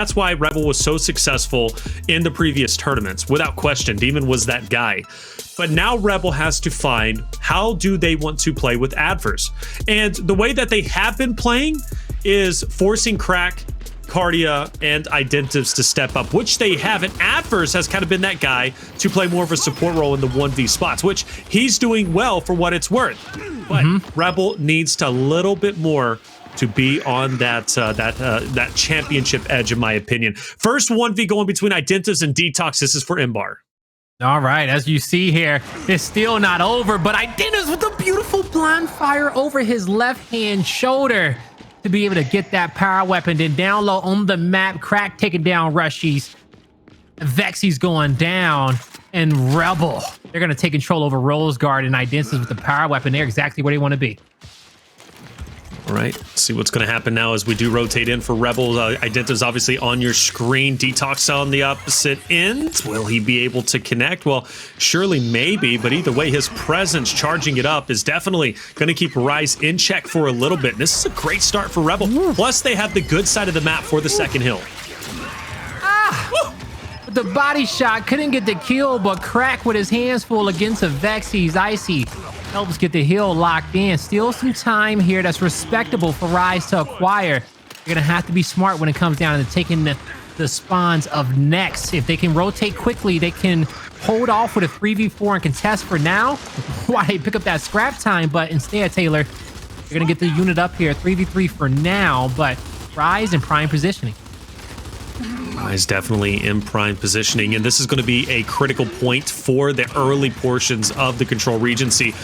That's why Rebel was so successful in the previous tournaments. Without question, Demon was that guy. But now Rebel has to find how do they want to play with Addvers. And the way that they have been playing is forcing Crack, Kardia, and Identivez to step up, which they have. And Addvers has kind of been that guy to play more of a support role in the 1v spots, which he's doing well for what it's worth. But Rebel needs to a little bit more to be on that that championship edge, in my opinion. First 1v going between Identivez and DeToX. This is for Imbar. All right, as you see here, it's still not over, but Identivez with a beautiful blind fire over his left-hand shoulder to be able to get that power weapon. Then down low on the map, Crack taking down Rushiez. Avexys going down, and Rebel, they're going to take control over Vasgar, and Identivez with the power weapon. They're exactly where they want to be. All right, see what's going to happen now as we do rotate in for Rebel. Identivez obviously on your screen. DeToX on the opposite end. Will he be able to connect? Well, surely maybe, but either way, his presence charging it up is definitely going to keep Rise in check for a little bit. And this is a great start for Rebel. Plus, they have the good side of the map for the second hill. The body shot couldn't get the kill, but Crack with his hands full against Avexys. Icy helps get the hill locked in. Still some time here that's respectable for Rise to acquire. You're gonna have to be smart when it comes down to taking the spawns of next. If they can rotate quickly, they can hold off with a 3v4 and contest for now. Why they pick up that scrap time, but instead, Taylor, you're gonna get the unit up here, 3v3 for now, but Rise in prime positioning. Rise definitely in prime positioning, and this is going to be a critical point for the early portions of the Control Regency.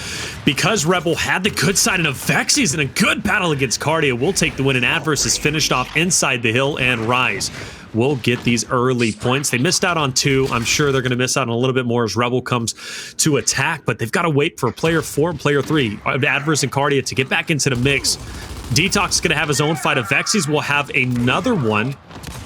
Because Rebel had the good side and Avexys in a good battle against Kardia, will take the win, and Addvers is finished off inside the hill, and Rise will get these early points. They missed out on 2. I'm sure they're going to miss out on a little bit more as Rebel comes to attack, but they've got to wait for player 4 and player 3, Addvers and Kardia, to get back into the mix. DeToX is going to have his own fight. Avexys will have another one.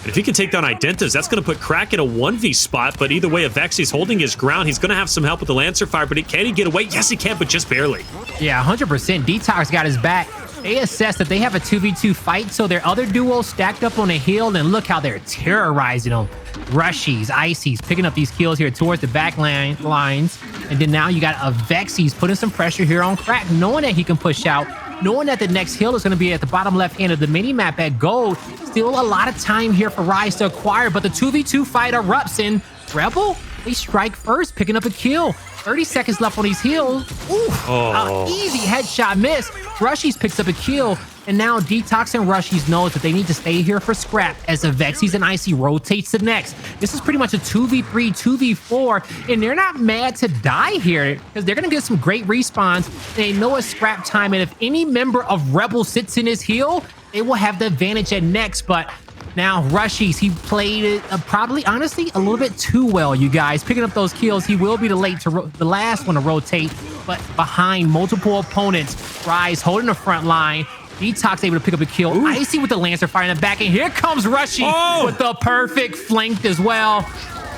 And if he can take down Identivez, that's going to put Crack in a 1v spot. But either way, Avexys holding his ground. He's going to have some help with the Lancer fire, but can he get away? Yes, he can, but just barely. Yeah, 100%. DeToX got his back. They assess that they have a 2v2 fight, so their other duo stacked up on a hill, and look how they're terrorizing them. Rushiez, Icy's picking up these kills here towards the back lines. And then now you got Avexys putting some pressure here on Crack, knowing that he can push out, knowing that the next hill is going to be at the bottom left hand of the mini-map at gold. Still a lot of time here for Rise to acquire, but the 2v2 fight erupts, and Rebel, they strike first, picking up a kill. 30 seconds left on these hills. Ooh, easy headshot miss. Rushiez picks up a kill, and now DeToX and Rushiez knows that they need to stay here for scrap as Avexys and Icy rotates to next. This is pretty much a 2v3, 2v4, and they're not mad to die here because they're going to get some great respawns. They know it's scrap time, and if any member of Rebel sits in his hill, they will have the advantage at next. But now Rushiez, he played it probably, honestly, a little bit too well, you guys. Picking up those kills, he will be the last one to rotate, but behind multiple opponents. Rise holding the front line. DeToX able to pick up a kill. Ooh. Icy with the Lancer fire in the back, and here comes Rushiez with the perfect flank as well.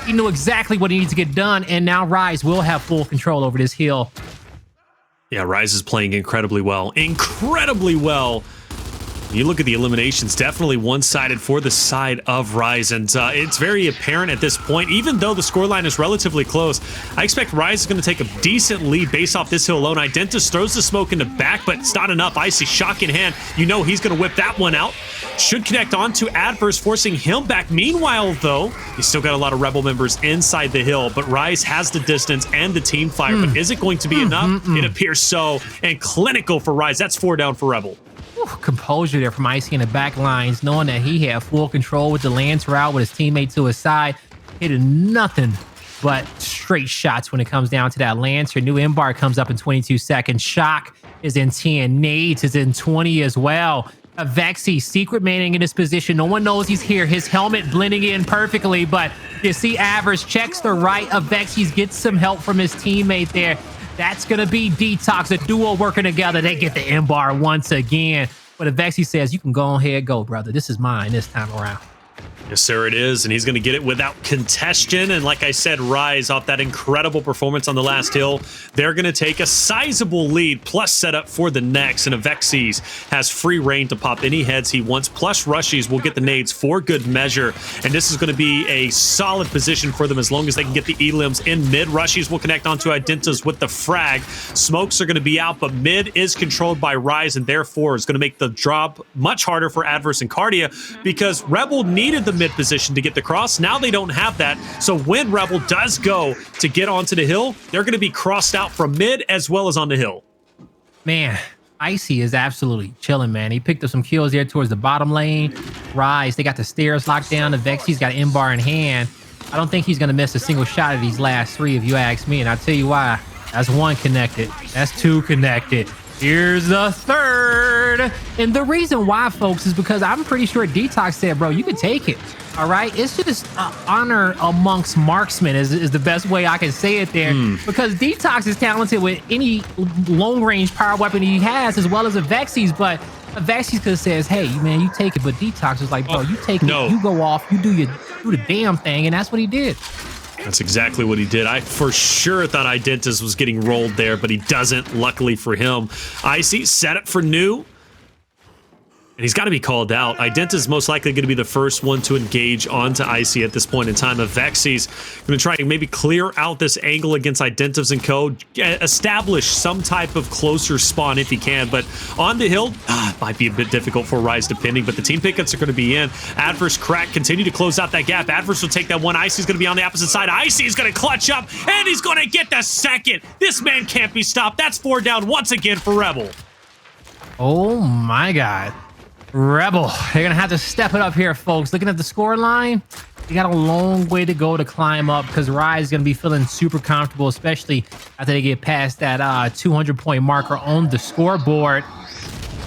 He knew exactly what he needs to get done, and now Rise will have full control over this hill. Yeah, Rise is playing incredibly well. Incredibly well. You look at the eliminations, definitely one-sided for the side of Rise, and it's very apparent at this point, even though the scoreline is relatively close, I expect Rise is going to take a decent lead based off this hill alone. Identivez throws the smoke in the back, but it's not enough. Icy shock in hand. You know he's going to whip that one out. Should connect on to Addvers, forcing him back. Meanwhile, though, he's still got a lot of Rebel members inside the hill, but Rise has the distance and the team fire, but is it going to be enough? It appears so, and clinical for Rise. That's 4 down for Rebel. Composure there from Icy in the back lines, knowing that he had full control with the Lancer out with his teammate to his side. Hitting nothing but straight shots when it comes down to that Lancer. New Imbar comes up in 22 seconds. Shock is in 10. Nades is in 20 as well. Avexys secret manning in his position. No one knows he's here. His helmet blending in perfectly, but you see Addvers checks the right. Avexys gets some help from his teammate there. That's going to be DeToX, a duo working together. They get the Imbar once again. But Avexys says, you can go ahead, go, brother. This is mine this time around. Yes, sir, it is, and he's going to get it without contention. And like I said, Rise, off that incredible performance on the last hill, they're going to take a sizable lead, plus setup for the next. And Avexys has free reign to pop any heads he wants, plus Rushiez will get the nades for good measure. And this is going to be a solid position for them as long as they can get the elims in mid. Rushiez will connect onto Identivez with the frag. Smokes are going to be out, but mid is controlled by Rise, and therefore is going to make the job much harder for Addvers and Kardia, because Rebel needed the mid position to get the cross. Now they don't have that. So when Rebel does go to get onto the hill, they're going to be crossed out from mid as well as on the hill. Man, Icy is absolutely chilling, man. He picked up some kills there towards the bottom lane. Rise, they got the stairs locked down. The Avexys got M-bar in hand. I don't think he's going to miss a single shot of these last three, if you ask me. And I'll tell you why. That's one connected. That's two connected. Here's the third. And the reason why, folks, is because I'm pretty sure DeToX said, bro, you can take it. All right. It's just honor amongst marksmen is the best way I can say it there. Because DeToX is talented with any long range power weapon he has, as well as Avexys. But Avexys could have says, hey, man, you take it. But DeToX is like, bro, you take it. You go off. You do the damn thing. And that's what he did. That's exactly what he did. I for sure thought Identivez was getting rolled there, but he doesn't, luckily for him. Icy set up for new. And he's got to be called out. Identivez is most likely going to be the first one to engage onto Icy at this point in time. Avexys going to try and maybe clear out this angle against Identivez and co. Establish some type of closer spawn if he can. But on the hill, might be a bit difficult for Rise depending. But the team pickups are going to be in. Addvers crack, continue to close out that gap. Addvers will take that one. Icy's going to be on the opposite side. Icy's going to clutch up, and he's going to get the second. This man can't be stopped. That's 4 down once again for Rebel. Oh my God. Rebel, they're gonna have to step it up here, folks. Looking at the score line, you got a long way to go to climb up, because Rise is gonna be feeling super comfortable, especially after they get past that 200-point marker on the scoreboard.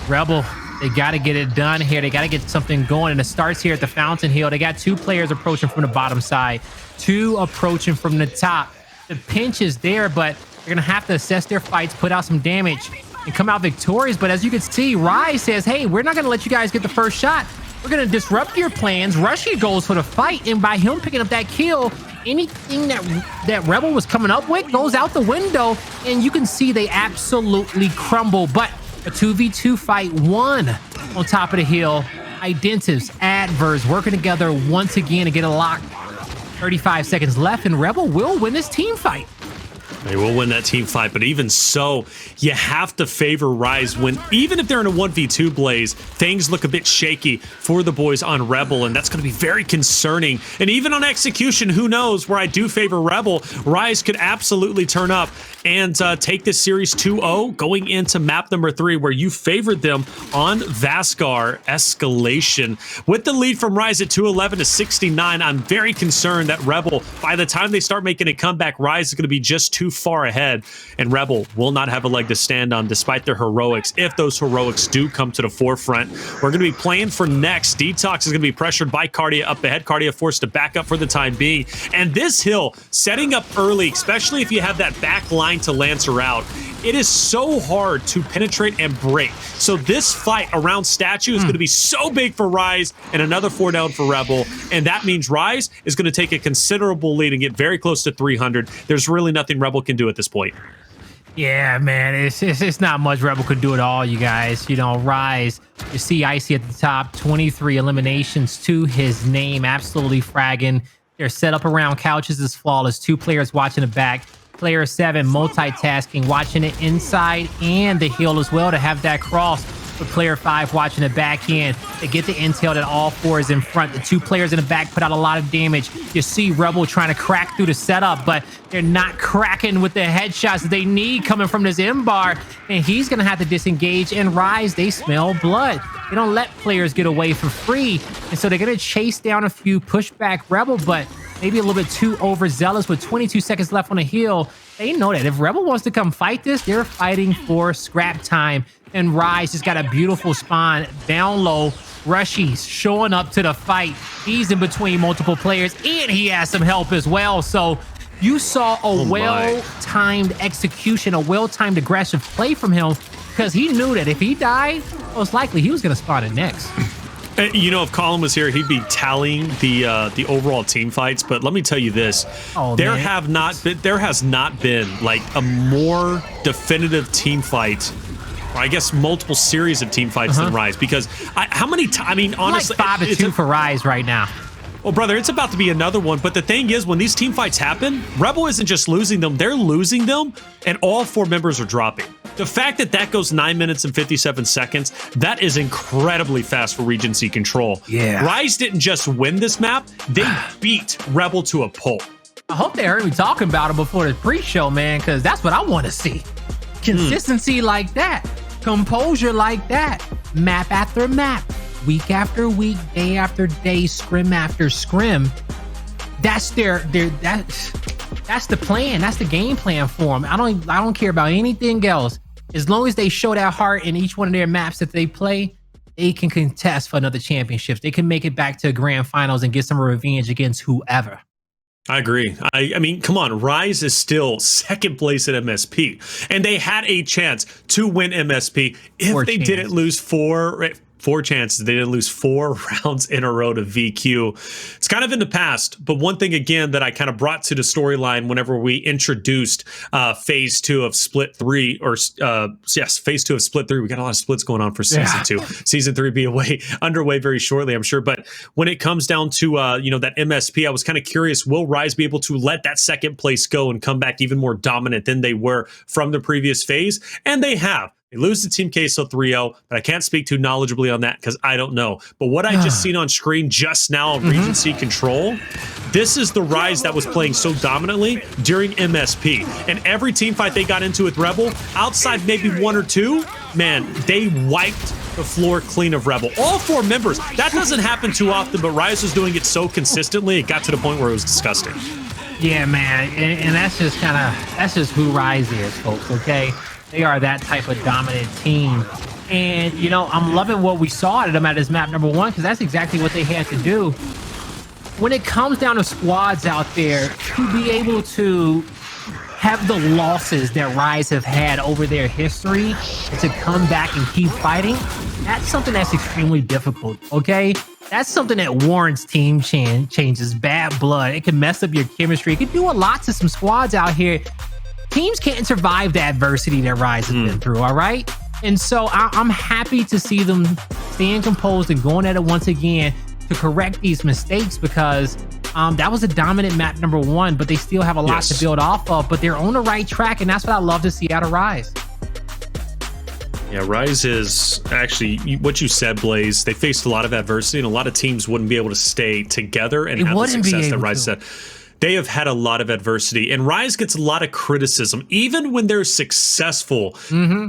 Rebel, they gotta get it done here. They gotta get something going, and it starts here at the Fountain Hill. They got 2 players approaching from the bottom side, 2 approaching from the top. The pinch is there, but they're gonna have to assess their fights, put out some damage, and come out victorious. But as you can see, Rise says, hey, we're not going to let you guys get the first shot. We're going to disrupt your plans. Rushiez goes for the fight, and by him picking up that kill, anything that Rebel was coming up with goes out the window, and you can see they absolutely crumble. But a 2v2 fight won on top of the hill. Identivez, Addvers working together once again to get a lock. 35 seconds left, and Rebel will win this team fight. They will win that team fight, but even so, you have to favor Rise when, even if they're in a 1v2 blaze, things look a bit shaky for the boys on Rebel, and that's going to be very concerning. And even on execution, who knows, where I do favor Rebel, Rise could absolutely turn up and take this series 2-0 going into map number 3, where you favored them on Vasgar Escalation. With the lead from Rise at 211 to 69, I'm very concerned that Rebel, by the time they start making a comeback, Rise is going to be just too far ahead, and Rebel will not have a leg to stand on despite their heroics. If those heroics do come to the forefront, we're going to be playing for next. DeToX is going to be pressured by Kardia up ahead. Kardia forced to back up for the time being. And this hill, setting up early, especially if you have that back line to Lancer out, it is so hard to penetrate and break. So this fight around Statue is going to be so big for Rise, and another 4 down for Rebel. And that means Rise is going to take a considerable lead and get very close to 300. There's really nothing Rebel can do at this point. Yeah, man, it's not much Rebel could do at all, you guys. You know, Rise, you see Icy at the top, 23 eliminations to his name, absolutely fragging. They're set up around couches is flawless. 2 players watching the back. Player 7 multitasking, watching it inside and the hill as well to have that cross. With player 5 watching the back end. They get the intel that all 4 is in front. The 2 players in the back put out a lot of damage. You see Rebel trying to crack through the setup, but they're not cracking with the headshots that they need coming from this M-bar. And he's going to have to disengage. And Rise, they smell blood. They don't let players get away for free. And so they're going to chase down a few, push back Rebel, but maybe a little bit too overzealous with 22 seconds left on the hill. They know that if Rebel wants to come fight this, they're fighting for scrap time. And Rise just got a beautiful spawn down low. Rushiez showing up to the fight. He's in between multiple players, and he has some help as well. So you saw a well-timed execution, a well-timed aggressive play from him, because he knew that if he died, most likely he was going to spawn it next. You know, if Colin was here, he'd be tallying the overall team fights. But let me tell you this: there has not been like a more definitive team fight, or I guess multiple series of team fights than Rise. Because how many times? I mean, honestly, like 5-2 for Rise right now. Well, brother, it's about to be another one. But the thing is, when these team fights happen, Rebel isn't just losing them; they're losing them, and all 4 members are dropping. The fact that goes 9 minutes and 57 seconds, that is incredibly fast for Regency Control. Yeah. Rise didn't just win this map, they beat Rebel to a pulp. I hope they heard me talking about it before the pre-show, man, because that's what I want to see. Consistency like that. Composure like that. Map after map. Week after week. Day after day. Scrim after scrim. That's that's the plan. That's the game plan for them. I don't care about anything else. As long as they show that heart in each one of their maps that they play, they can contest for another championship. They can make it back to grand finals and get some revenge against whoever. I agree. I mean, come on. Rise is still second place at MSP, and they had a chance to win MSP if they didn't lose four chances. They didn't lose 4 rounds in a row to VQ. It's kind of in the past, but one thing again that I kind of brought to the storyline whenever we introduced phase 2 of Split 3, or phase 2 of Split 3. We got a lot of splits going on for season 2. Season 3 be underway very shortly, I'm sure. But when it comes down to that MSP, I was kind of curious, will Rise be able to let that second place go and come back even more dominant than they were from the previous phase? And they have. They lose to Team Queso 3-0, but I can't speak too knowledgeably on that because I don't know. But what I just seen on screen just now on Regency Control, this is the Rise that was playing so dominantly during MSP. And every team fight they got into with Rebel, outside maybe 1 or 2, man, they wiped the floor clean of Rebel. All 4 members. That doesn't happen too often, but Rise was doing it so consistently, it got to the point where it was disgusting. Yeah, man. And that's just who Rise is, folks, okay? They are that type of dominant team. And, I'm loving what we saw out of them at his map number 1, because that's exactly what they had to do. When it comes down to squads out there, to be able to have the losses that Rise have had over their history and to come back and keep fighting, that's something that's extremely difficult, okay? That's something that warrants team changes, bad blood. It can mess up your chemistry. It can do a lot to some squads out here. Teams can't survive the adversity that Rise has been through, all right? And so I'm happy to see them staying composed and going at it once again to correct these mistakes, because that was a dominant map number 1, but they still have a lot to build off of, but they're on the right track, and that's what I love to see out of Rise. Yeah, Rise is actually what you said, Blaze. They faced a lot of adversity, and a lot of teams wouldn't be able to stay together and have the success that Rise said. They have had a lot of adversity, and Rise gets a lot of criticism. Even when they're successful,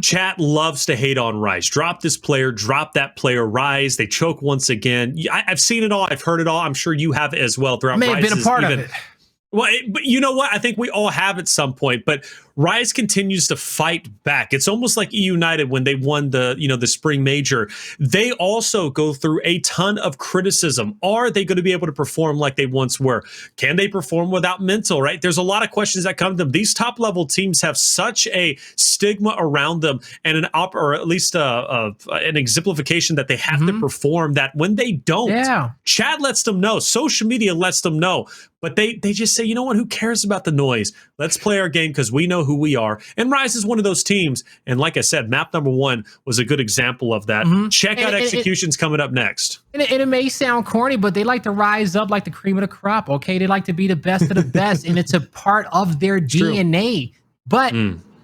chat loves to hate on Rise. Drop this player, drop that player, Rise. They choke once again. I've seen it all. I've heard it all. I'm sure you have as well throughout Rise. May have been a part of it. Well, but you know what? I think we all have at some point, but Rise continues to fight back. It's almost like E United when they won the spring major. They also go through a ton of criticism. Are they going to be able to perform like they once were? Can they perform without mental, right? There's a lot of questions that come to them. These top level teams have such a stigma around them and or at least an exemplification that they have to perform, that when they don't, chat lets them know, social media lets them know. But they just say, you know what, who cares about the noise? Let's play our game because we know who we are. And Rise is one of those teams. And like I said, map number 1 was a good example of that. Check out Executions coming up next. And it may sound corny, but they like to rise up like the cream of the crop, okay? They like to be the best of the best, and it's a part of their DNA. But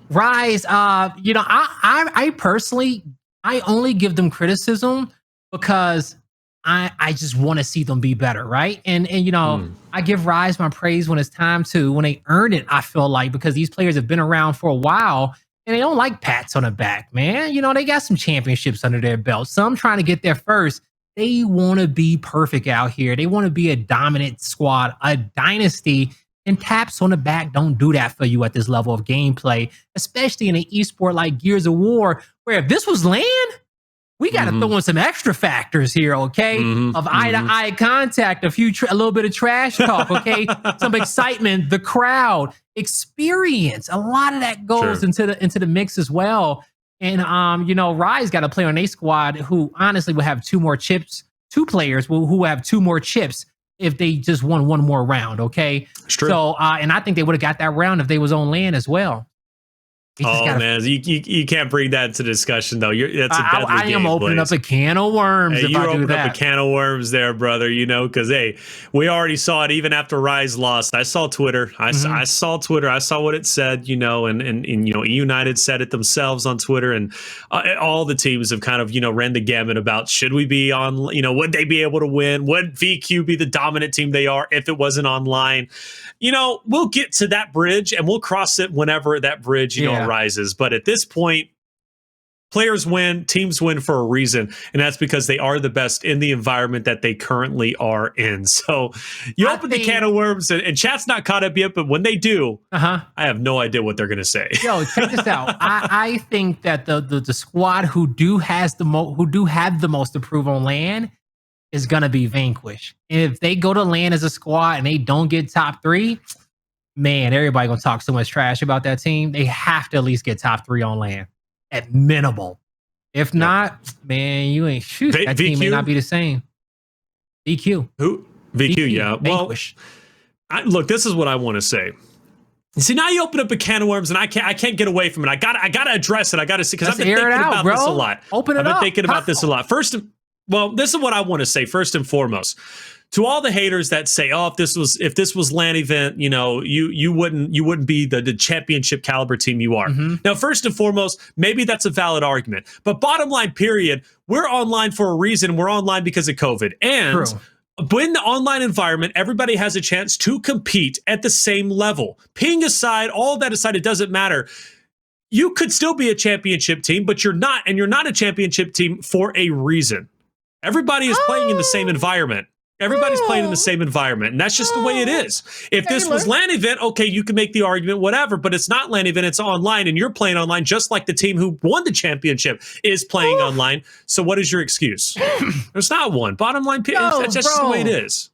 Rise, I personally, I only give them criticism because I just want to see them be better, right? And I give Rise my praise when it's time to, when they earn it, I feel like, because these players have been around for a while and they don't like pats on the back, man. They got some championships under their belt. Some trying to get there first. They want to be perfect out here. They want to be a dominant squad, a dynasty, and taps on the back don't do that for you at this level of gameplay, especially in an esport like Gears of War, where if this was LAN, we got to throw in some extra factors here, okay? Of eye-to-eye contact, a little bit of trash talk, okay? Some excitement, the crowd, experience. A lot of that goes into the mix as well. And Rise got a player on a squad who honestly will have 2 more chips two players who have two more chips if they just won one more round. Okay, It's true. so and I think they would have got that round if they was on land as well. Man, you can't bring that into discussion though. That's a deadly I am opening up a can of worms. Hey, if you I do opened that. up a can of worms there, brother. You know, because hey, we already saw it even after Rise lost. I saw Twitter. I saw Twitter. I saw what it said. You know, and you know, United said it themselves on Twitter, and all the teams have kind of ran the gamut about should we be on. You know, would they be able to win? Would VQ be the dominant team they are if it wasn't online? You know, we'll get to that bridge and we'll cross it whenever that bridge arises. But at this point, players win, teams win for a reason, and that's because they are the best in the environment that they currently are in. So you open the can of worms, and chat's not caught up yet, but when they do, I have no idea what they're going to say. Yo, check this out. I think that the squad who do have the most to prove on land is going to be vanquished. If they go to land as a squad and they don't get top 3, man, everybody going to talk so much trash about that team. They have to at least get top 3 on land at minimal. If not, man, you ain't shoot. That team may not be the same. VQ. Who? VQ, yeah. Vanquish. Well, look, this is what I want to say. You see, now you open up a can of worms, and I can't get away from it. I gotta address it. I gotta see, because I've been thinking about this a lot. Open it up. I've been thinking about this a lot. Well, this is what I want to say first and foremost. To all the haters that say, "Oh, if this was LAN event, you know, you wouldn't be the championship caliber team you are." Now, first and foremost, maybe that's a valid argument. But bottom line, period, we're online for a reason. We're online because of COVID. And in the online environment, everybody has a chance to compete at the same level. Ping aside, all that aside, it doesn't matter. You could still be a championship team, but you're not, and you're not a championship team for a reason. Everybody is playing in the same environment. Everybody's playing in the same environment, and that's just the way it is. If this was LAN event, okay, you can make the argument, whatever, but it's not LAN event, it's online, and you're playing online just like the team who won the championship is playing online. So what is your excuse? There's not one. Bottom line, that's just the way it is.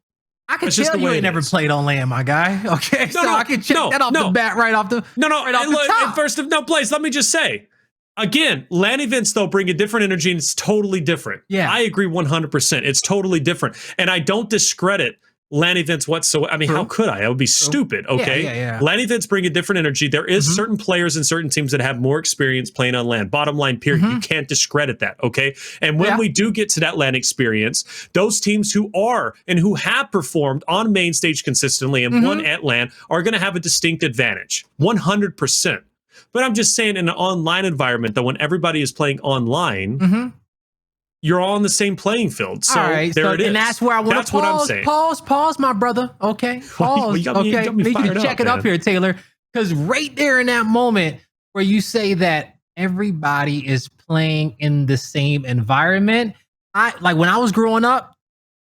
I can tell you ain't never played on LAN, my guy. Okay, I can check that off the bat right off the top. First of no place, let me just say, again, LAN events, though, bring a different energy, and it's totally different. Yeah. I agree 100%. It's totally different. And I don't discredit LAN events whatsoever. I mean, how could I? That would be stupid, okay? Yeah. LAN events bring a different energy. There is certain players and certain teams that have more experience playing on LAN. Bottom line, period. You can't discredit that, okay? And when we do get to that LAN experience, those teams who are and who have performed on main stage consistently and won at LAN are going to have a distinct advantage, 100%. But I'm just saying, in an online environment, though, when everybody is playing online, you're all on the same playing field. So there it is. And that's where I want to pause, my brother. Okay, pause. Okay, need you to check it up here, Taylor, because right there in that moment where you say that everybody is playing in the same environment, like when I was growing up,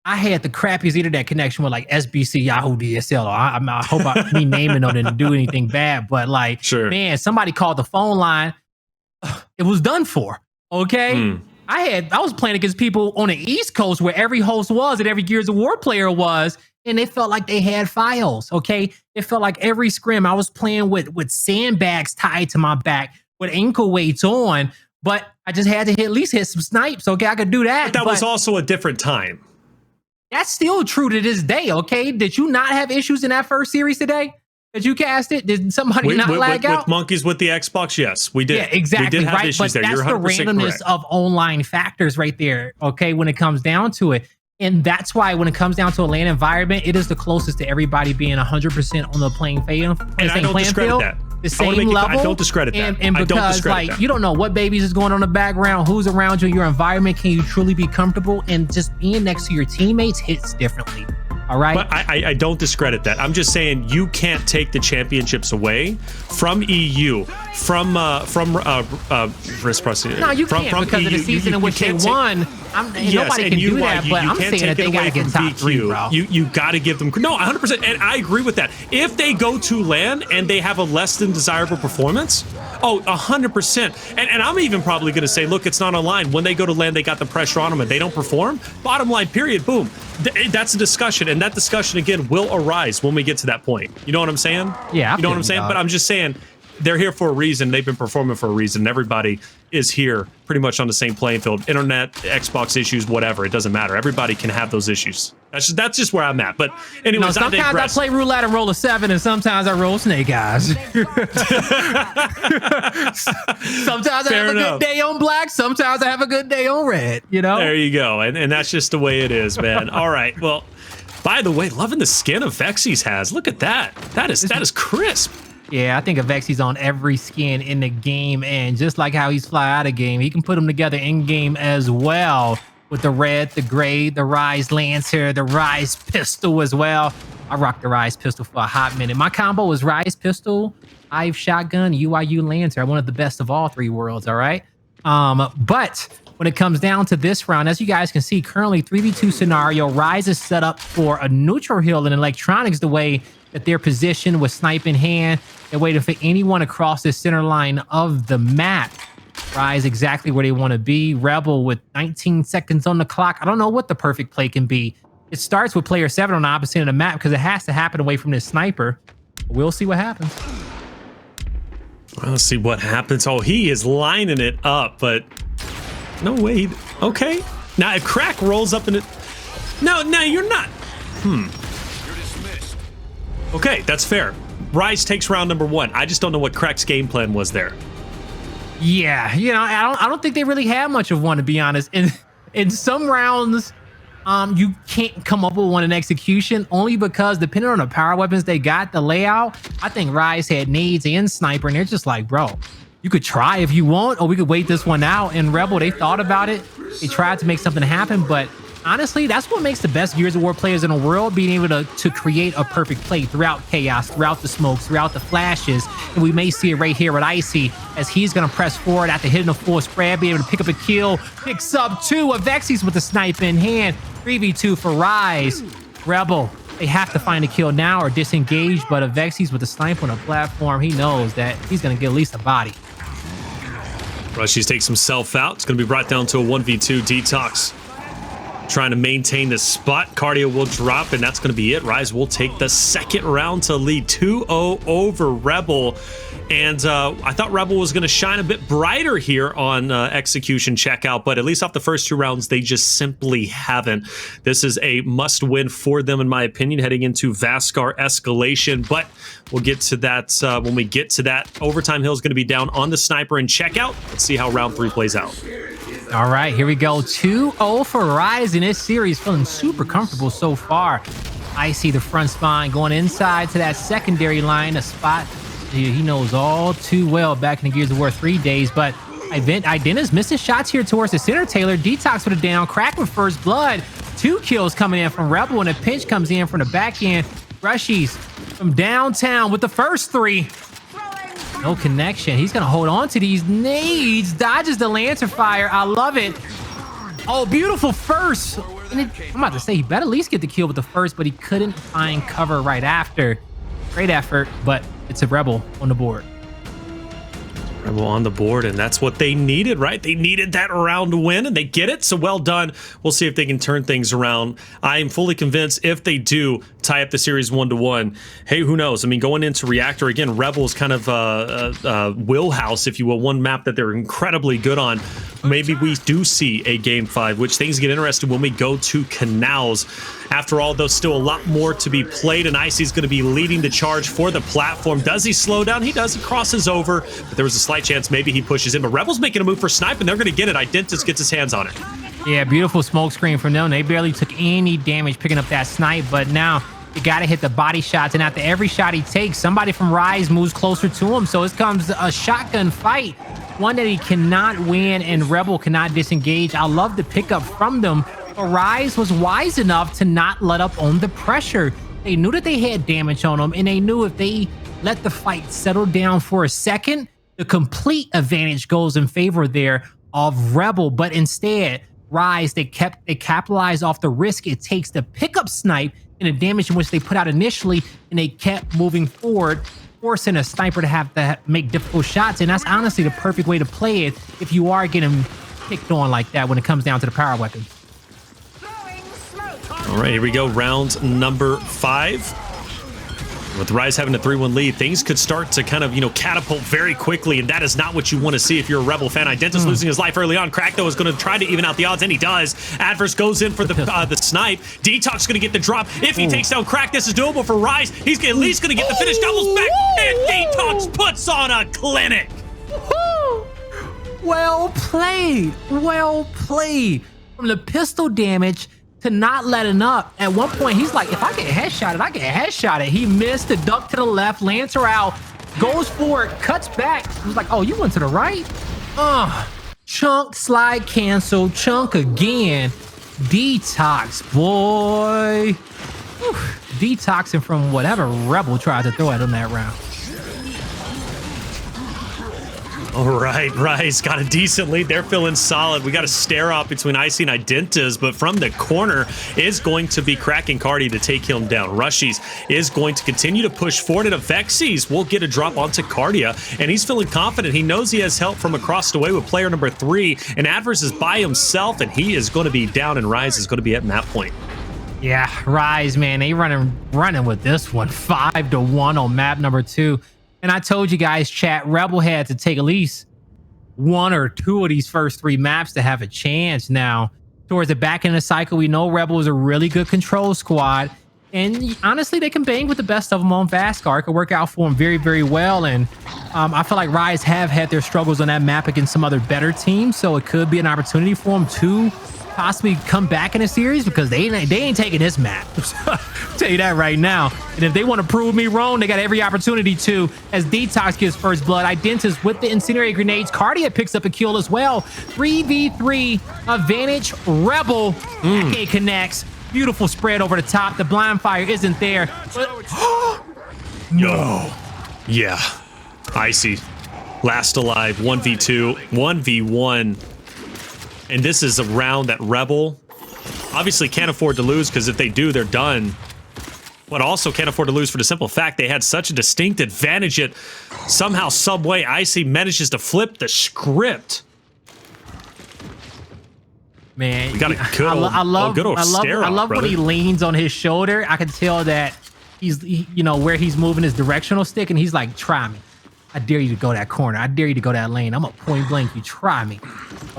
I had the crappiest internet connection with like SBC, Yahoo, DSL. I hope me naming them didn't do anything bad, but like, man, somebody called the phone line. It was done for. Okay. I was playing against people on the East Coast where every host was and every Gears of War player was, and they felt like they had files. Okay. It felt like every scrim I was playing with sandbags tied to my back with ankle weights on, but I just had to at least hit some snipes. Okay. I could do that. But that was also a different time. That's still true to this day, okay? Did you not have issues in that first series today? Did you cast it? Did somebody not lag out? With monkeys with the Xbox, yes, we did. Yeah, exactly. We did have issues but there. That's You're 100% the randomness correct. of online factors right there, okay, when it comes down to it. And that's why when it comes down to a LAN environment, it is the closest to everybody being 100% on the playing field. And I don't discredit that. The same level. I don't discredit that. And because you don't know what babies is going on in the background, who's around you in your environment, can you truly be comfortable? And just being next to your teammates hits differently. All right. But I don't discredit that. I'm just saying you can't take the championships away from EU, from reciprocity. No, you can't because of the season in which they won. Nobody can do that, but I'm saying that they got to get top 3, bro. You got to give them... No, 100%. And I agree with that. If they go to LAN and they have a less than desirable performance, 100%. And I'm even probably going to say, look, it's not online. When they go to LAN, they got the pressure on them and they don't perform. Bottom line, period, boom. That's a discussion. And that discussion, again, will arise when we get to that point. You know what I'm saying? Yeah. You know what I'm saying? But I'm just saying they're here for a reason. They've been performing for a reason. Everybody is here pretty much on the same playing field. Internet, Xbox issues, whatever. It doesn't matter. Everybody can have those issues. That's just where I'm at. But anyways, sometimes I play roulette and roll a 7, and sometimes I roll snake eyes. Sometimes I have a good day on black. Sometimes I have a good day on red. You know. There you go, and that's just the way it is, man. All right. Well, by the way, loving the skin Avexys has. Look at that. That is crisp. Yeah, I think Avexys on every skin in the game, and just like how he's fly out of game, he can put them together in game as well with the red, the gray, the Rise Lancer, the Rise Pistol as well. I rocked the Rise Pistol for a hot minute. My combo was Rise Pistol, Hive Shotgun, UIU Lancer. One of the best of all 3 worlds, all right? But when it comes down to this round, as you guys can see, currently 3v2 scenario, Rise is set up for a neutral hill and electronics the way that they're positioned with snipe in hand. They're waiting for anyone across the center line of the map. Rise exactly where they want to be. Rebel with 19 seconds on the clock. I don't know what the perfect play can be. It starts with player 7 on the opposite end of the map because it has to happen away from this sniper. We'll see what happens. Well, let's see what happens. Oh, he is lining it up, but no way. Okay. Now, if Crack rolls up in it... No, you're not. Okay, that's fair. Rise takes round number 1. I just don't know what Crack's game plan was there. Yeah, you know, I don't think they really had much of one, to be honest. In some rounds, you can't come up with one in execution only because depending on the power weapons they got, the layout, I think Rise had nades and sniper, and they're just like, bro, you could try if you want, or we could wait this one out. And Rebel, they thought about it. They tried to make something happen, but honestly, that's what makes the best Gears of War players in the world, being able to create a perfect play throughout chaos, throughout the smokes, throughout the flashes. And we may see it right here with Icy as he's going to press forward after hitting a full spread, be able to pick up a kill, picks up 2. Avexys with the snipe in hand. 3v2 for Rise. Rebel, they have to find a kill now or disengage, but Avexys with the snipe on a platform, he knows that he's going to get at least a body. Rushiez takes himself out. It's going to be brought down to a 1v2. DeToX trying to maintain this spot. Kardia will drop, and that's going to be it. Rise will take the second round to lead 2-0 over Rebel. And I thought Rebel was going to shine a bit brighter here on execution checkout, but at least off the first 2 rounds, they just simply haven't. This is a must-win for them, in my opinion, heading into Vasgar Escalation. But we'll get to that when we get to that. Overtime Hill is going to be down on the sniper and checkout. Let's see how round 3 plays out. All right, here we go. 2-0 for Rise in this series. Feeling super comfortable so far. I see the front spine going inside to that secondary line, a spot he knows all too well back in the Gears of War 3 days. But Identivez missing shots here towards the center. Taylor DeToX with a down. Crack with first blood. 2 kills coming in from Rebel, and a pinch comes in from the back end. Rushiez from downtown with the first 3. No connection. He's going to hold on to these nades. Dodges the Lancer fire. I love it. Oh, beautiful first. And I'm about to say he better at least get the kill with the first, but he couldn't find cover right after. Great effort, but it's a Rebel on the board. Rebel on the board, and that's what they needed, right? They needed that round win, and they get it, so well done. We'll see if they can turn things around. I am fully convinced if they do tie up the series 1-1, hey, who knows? I mean, going into Reactor, again, Rebel's kind of wheelhouse, if you will, one map that they're incredibly good on. Maybe we do see a Game 5, which things get interesting when we go to Canals. After all, there's still a lot more to be played, and Icy's going to be leading the charge for the platform. Does he slow down? He does. He crosses over, but there was a slight chance maybe he pushes in. But Rebel's making a move for snipe, and they're going to get it. Identivez gets his hands on it. Yeah, beautiful smoke screen from them. They barely took any damage picking up that snipe, but now you got to hit the body shots, and after every shot he takes, somebody from Rise moves closer to him. So it comes a shotgun fight, one that he cannot win, and Rebel cannot disengage. I love the pickup from them. But Rise was wise enough to not let up on the pressure. They knew that they had damage on them, and they knew if they let the fight settle down for a second, the complete advantage goes in favor there of Rebel. But instead, Rise, they capitalized off the risk it takes to pick up snipe and the damage in which they put out initially, and they kept moving forward, forcing a sniper to have to make difficult shots. And that's honestly the perfect way to play it if you are getting picked on like that when it comes down to the power weapons. All right, here we go. Round number 5. With Rise having a 3-1 lead, things could start to kind of, catapult very quickly, and that is not what you want to see if you're a Rebel fan. Identivez losing his life early on. Crack, though, is going to try to even out the odds, and he does. Addvers goes in for the snipe. DeToX going to get the drop. If he takes down Crack, this is doable for Rise. He's at least going to get the finish. Doubles back, and DeToX puts on a clinic. Well played. Well played. From the pistol damage to not letting up. At one point, he's like, if I get headshotted, I get headshotted. He missed the duck to the left, lands her out, goes forward, cuts back. He was like, oh, you went to the right? Chunk, slide, cancel, chunk again. DeToX, boy. Whew. Detoxing from whatever Rebel tried to throw at him that round. All right, Rise got a decent lead. They're feeling solid. We got a stare off between Icy and Identivez, but from the corner is going to be cracking Kardia to take him down. Rushiez is going to continue to push forward, and Avexys will get a drop onto Kardia, and he's feeling confident. He knows he has help from across the way with player number 3, and Addvers is by himself, and he is going to be down, and Rise is going to be at map point. Yeah, Rise, man, they running with this one. 5-1 on map number 2. And I told you guys, chat, Rebel had to take at least 1 or 2 of these first 3 maps to have a chance. Now, towards the back end of the cycle, we know Rebel is a really good control squad. And honestly, they can bang with the best of them on Vasgar. It could work out for them very, very well. And I feel like Rise have had their struggles on that map against some other better teams. So it could be an opportunity for them to possibly come back in a series, because they ain't taking this map. I'll tell you that right now. And if they want to prove me wrong, they got every opportunity to, as DeToX gets first blood. Identivez with the incendiary grenades. Kardia picks up a kill as well. 3v3 advantage. Rebel. AK connects. Beautiful spread over the top. The blind fire isn't there. But no. Yeah. Icy. Last alive. 1v2. 1v1. And this is a round that Rebel obviously can't afford to lose, because if they do, they're done. But also can't afford to lose for the simple fact they had such a distinct advantage, yet somehow, some way, Icy manages to flip the script. Man, we got a good old, I love when he leans on his shoulder. I can tell that he's, where he's moving his directional stick, and he's like, try me. I dare you to go that corner. I dare you to go that lane. I'm a point blank. You try me.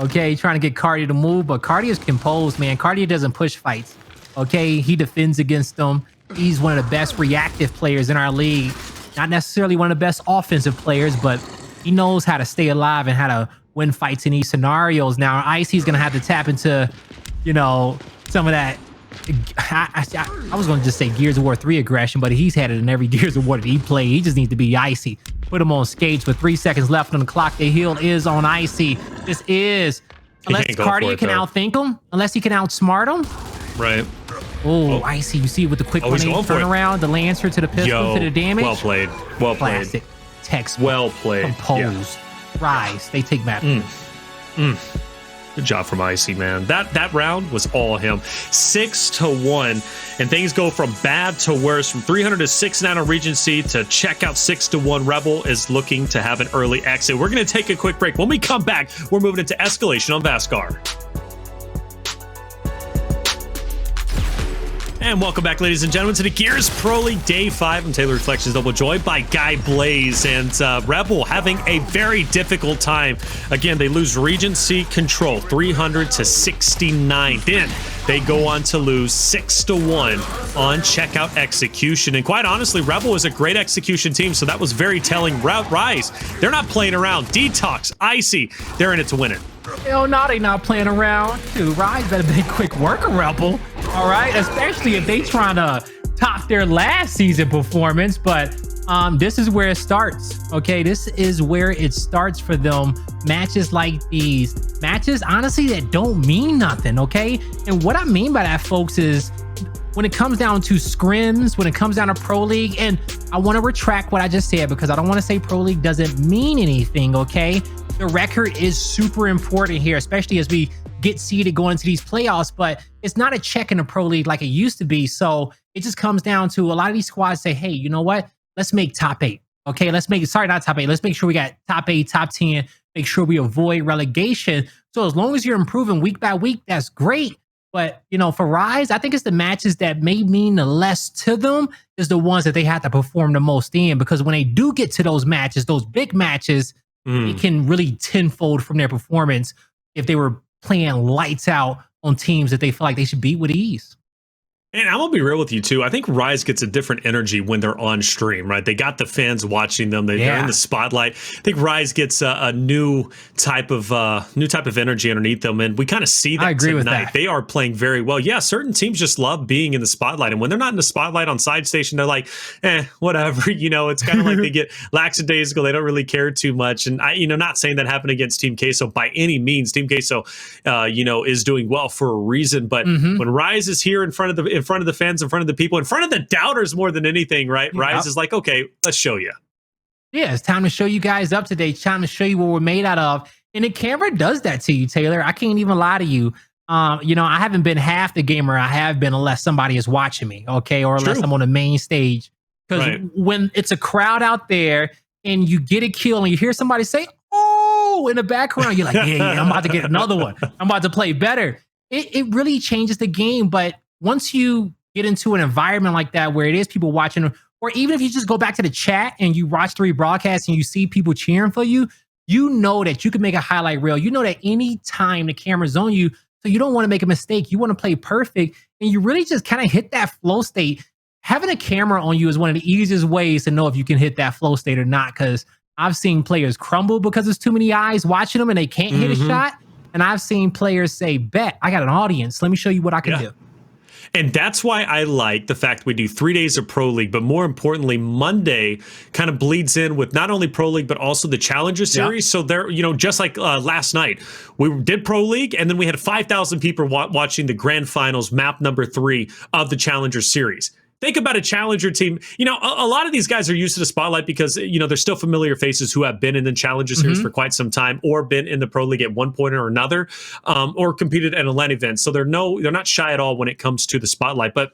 Okay, trying to get Kardia to move, but Kardia's composed, man. Kardia doesn't push fights. Okay, he defends against them. He's one of the best reactive players in our league. Not necessarily one of the best offensive players, but he knows how to stay alive and how to win fights in these scenarios. Now, Icy's gonna have to tap into, some of that. I was going to just say Gears of War 3 aggression, but he's had it in every Gears of War that he played. He just needs to be Icy. Put him on skates with 3 seconds left on the clock. The heal is on Icy. This is, unless Kardia can outthink him, unless he can outsmart him. Right. Oh, Icy, you see with the quick turn around, the Lancer to the pistol to the damage. Well played. Well played. Classic. Text. Well played. Composed. Yeah. Rise. They take map. Good job from Icy, man. That round was all him. 6-1, and things go from bad to worse. From 300 to 6-9 on Regency to check out 6-1. Rebel is looking to have an early exit. We're going to take a quick break. When we come back, we're moving into Escalation on Vasgar. And welcome back, ladies and gentlemen, to the Gears Pro League Day 5. I'm Taylor Reflections, double joined by Guy Blaze, and Rebel having a very difficult time. Again, they lose Regency control, 300 to 69. Then they go on to lose 6-1 on checkout execution. And quite honestly, Rebel is a great execution team, so that was very telling. Rise, they're not playing around. DeToX, Icy, they're in it to win it. Hell no, they not playing around. Dude, Rise better be a quick worker, Rebel. All right, especially if they trying to top their last season performance. But this is where it starts. Okay, this is where it starts for them. Matches like these, matches honestly that don't mean nothing. Okay, and what I mean by that, folks, is when it comes down to scrims, when it comes down to Pro League, and I want to retract what I just said, because I don't want to say Pro League doesn't mean anything. Okay, the record is super important here, especially as we get seeded going into these playoffs, but it's not a check in the Pro League like it used to be. So it just comes down to a lot of these squads say, hey, you know what? Let's make top 8. Okay, let's make not top 8. Let's make sure we got top 8, top 10, make sure we avoid relegation. So as long as you're improving week by week, that's great. But, for Rise, I think it's the matches that may mean the less to them is the ones that they have to perform the most in. Because when they do get to those matches, those big matches, it can really tenfold from their performance if they were playing lights out on teams that they feel like they should beat with ease. And I'm gonna be real with you too. I think Rise gets a different energy when they're on stream, right? They got the fans watching them. They're in the spotlight. I think Rise gets a new type of energy underneath them, and we kind of see that. I agree tonight. with that. They are playing very well. Yeah, certain teams just love being in the spotlight, and when they're not in the spotlight on Side Station, they're like, whatever. It's kind of like they get lackadaisical. They don't really care too much. And I, not saying that happened against Team Queso by any means. Team Queso, is doing well for a reason. But when Rise is here in front of the fans, in front of the people, in front of the doubters more than anything, right? Yep. Rise is like, okay, let's show you. Yeah, it's time to show you guys up today. It's time to show you what we're made out of. And the camera does that to you, Taylor. I can't even lie to you. I haven't been half the gamer I have been unless somebody is watching me, okay? Or unless I'm on the main stage. Because when it's a crowd out there and you get a kill and you hear somebody say, oh, in the background, you're like, yeah, I'm about to get another one. I'm about to play better. It really changes the game. But once you get into an environment like that where it is people watching, or even if you just go back to the chat and you watch the rebroadcast and you see people cheering for you, you know that you can make a highlight reel. You know that any time the camera's on you, so you don't want to make a mistake. You want to play perfect, and you really just kind of hit that flow state. Having a camera on you is one of the easiest ways to know if you can hit that flow state or not, because I've seen players crumble because there's too many eyes watching them and they can't hit a shot. And I've seen players say, bet, I got an audience. Let me show you what I can do. And that's why I like the fact we do 3 days of Pro League, but more importantly, Monday kind of bleeds in with not only Pro League, but also the Challenger Series. So there, just like last night, we did Pro League, and then we had 5,000 people watching the grand finals, map number 3 of the Challenger Series. Think about a challenger team. A lot of these guys are used to the spotlight because, they're still familiar faces who have been in the Challenger Series for quite some time, or been in the Pro League at one point or another, or competed at an LAN event. So they're not shy at all when it comes to the spotlight. But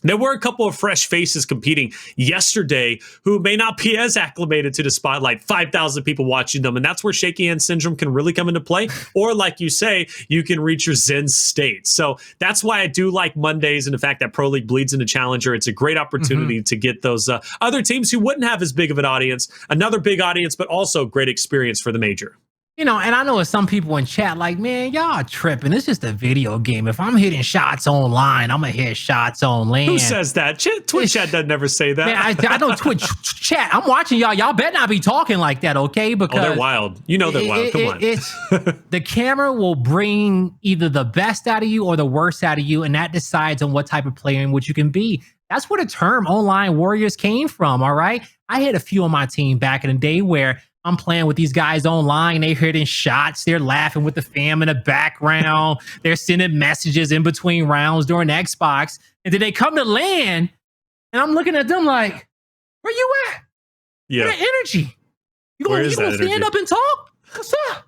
there were a couple of fresh faces competing yesterday who may not be as acclimated to the spotlight, 5,000 people watching them. And that's where shaky hand syndrome can really come into play. Or like you say, you can reach your Zen state. So that's why I do like Mondays, and the fact that Pro League bleeds into Challenger. It's a great opportunity to get those other teams who wouldn't have as big of an audience, another big audience, but also great experience for the major. And I know some people in chat like, man, y'all tripping. It's just a video game. If I'm hitting shots online, I'm going to hit shots on LAN. Who says that? Twitch chat doesn't never say that. Man, I know Twitch chat. I'm watching y'all. Y'all better not be talking like that, okay? Because they're wild. They're wild. Come on. The camera will bring either the best out of you or the worst out of you, and that decides on what type of player in which you can be. That's where the term online warriors came from, all right? I had a few on my team back in the day where I'm playing with these guys online. They're hitting shots. They're laughing with the fam in the background. They're sending messages in between rounds during Xbox. And then they come to LAN, and I'm looking at them like, where you at? Yeah. Where the energy? You gonna stand up and talk? What's up?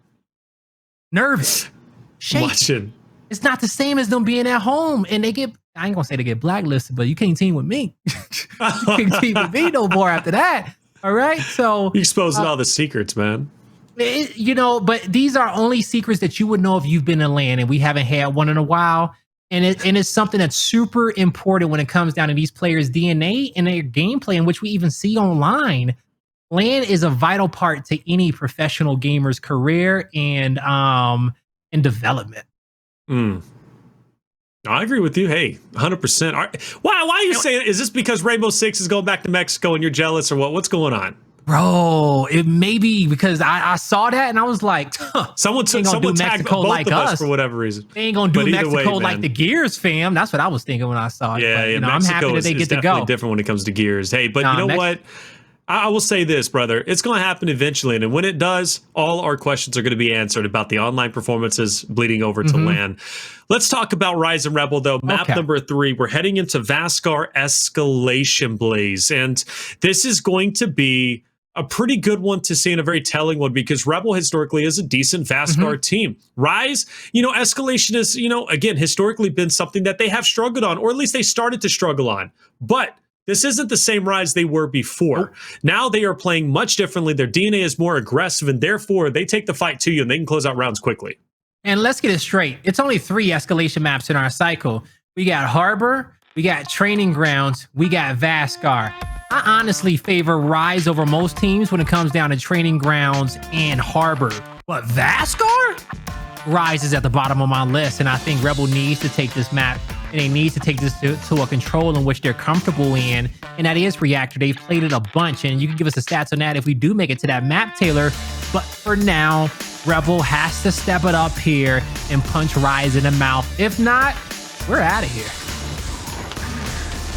Nervous. Shaking. Watching. It's not the same as them being at home. And I ain't gonna say they get blacklisted, but you can't team with me. You can't team with me no more after that. All right, so you're exposing all the secrets, man. But these are only secrets that you would know if you've been in LAN, and we haven't had one in a while. And it's something that's super important when it comes down to these players' DNA and their gameplay, in which we even see online. LAN is a vital part to any professional gamer's career and development. I agree with you. Hey, 100%. Why are you saying it? Is this because Rainbow Six is going back to Mexico and you're jealous, or what? What's going on? Bro, it may be because I saw that and I was like, someone tagged Mexico both like of us us for whatever reason. They ain't gonna do Mexico like the Gears fam. That's what I was thinking when I saw it. Yeah, but, I'm happy that they get to go. Different when it comes to Gears. Hey, but you know what? I will say this, brother. It's going to happen eventually. And when it does, all our questions are going to be answered about the online performances bleeding over to LAN. Let's talk about Rise and Rebel, though. Map number 3. We're heading into Vasgar Escalation, Blaze. And this is going to be a pretty good one to see, and a very telling one, because Rebel historically is a decent Vasgar team. Rise, Escalation is, again, historically been something that they have struggled on, or at least they started to struggle on. But this isn't the same Rise they were before. Now they are playing much differently. Their DNA is more aggressive, and therefore they take the fight to you, and they can close out rounds quickly. And let's get it straight. It's only 3 escalation maps in our cycle. We got Harbor, we got Training Grounds, we got Vasgar. I honestly favor Rise over most teams when it comes down to Training Grounds and Harbor. But Vasgar? Rise is at the bottom of my list, and I think Rebel needs to take this map, and they need to take this to a control in which they're comfortable in, and that is Reactor. They've played it a bunch, and you can give us the stats on that if we do make it to that map, Taylor. But for now, Rebel has to step it up here and punch Rise in the mouth. If not, we're out of here.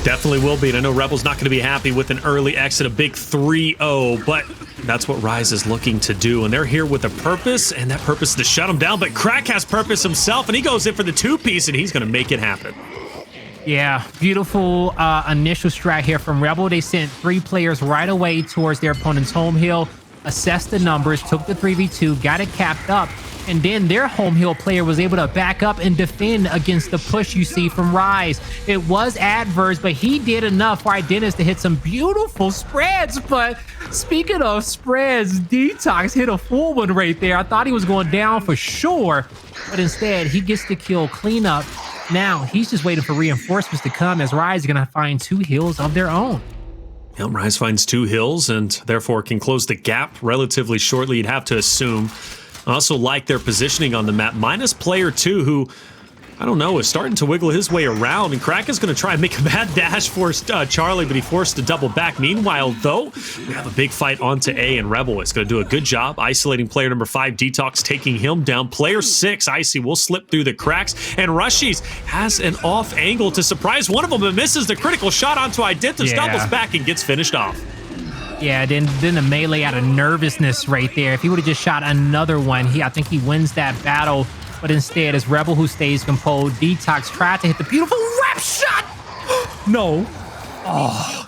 Definitely will be, and I know Rebel's not going to be happy with an early exit, a big 3-0, but that's what Rise is looking to do, and they're here with a purpose, and that purpose is to shut him down, but Crack has purpose himself, and he goes in for the 2-piece, and he's going to make it happen. Yeah, beautiful initial strat here from Rebel. They sent 3 players right away towards their opponent's home hill, assessed the numbers, took the 3v2, got it capped up, and then their home hill player was able to back up and defend against the push you see from Rise. It was Addvers, but he did enough for Identivez to hit some beautiful spreads. But speaking of spreads, DeToX hit a full one right there. I thought he was going down for sure, but instead he gets the kill clean up. Now he's just waiting for reinforcements to come as Rise is going to find 2 hills of their own. Yep, Rise finds 2 hills and therefore can close the gap relatively shortly, you'd have to assume. I also like their positioning on the map, minus player 2, who, I don't know, is starting to wiggle his way around, and Crack is going to try and make a bad dash for Charlie, but he forced to double back. Meanwhile, though, we have a big fight onto A, and Rebel is going to do a good job isolating player number 5, DeToX, taking him down. Player 6, Icy, will slip through the cracks, and Rushiez has an off angle to surprise one of them and misses the critical shot onto Identivez, doubles back and gets finished off. Yeah, then the melee out of nervousness right there. If he would have just shot another one, I think he wins that battle. But instead, it's Rebel who stays composed. DeToX tried to hit the beautiful wrap shot. No. Oh,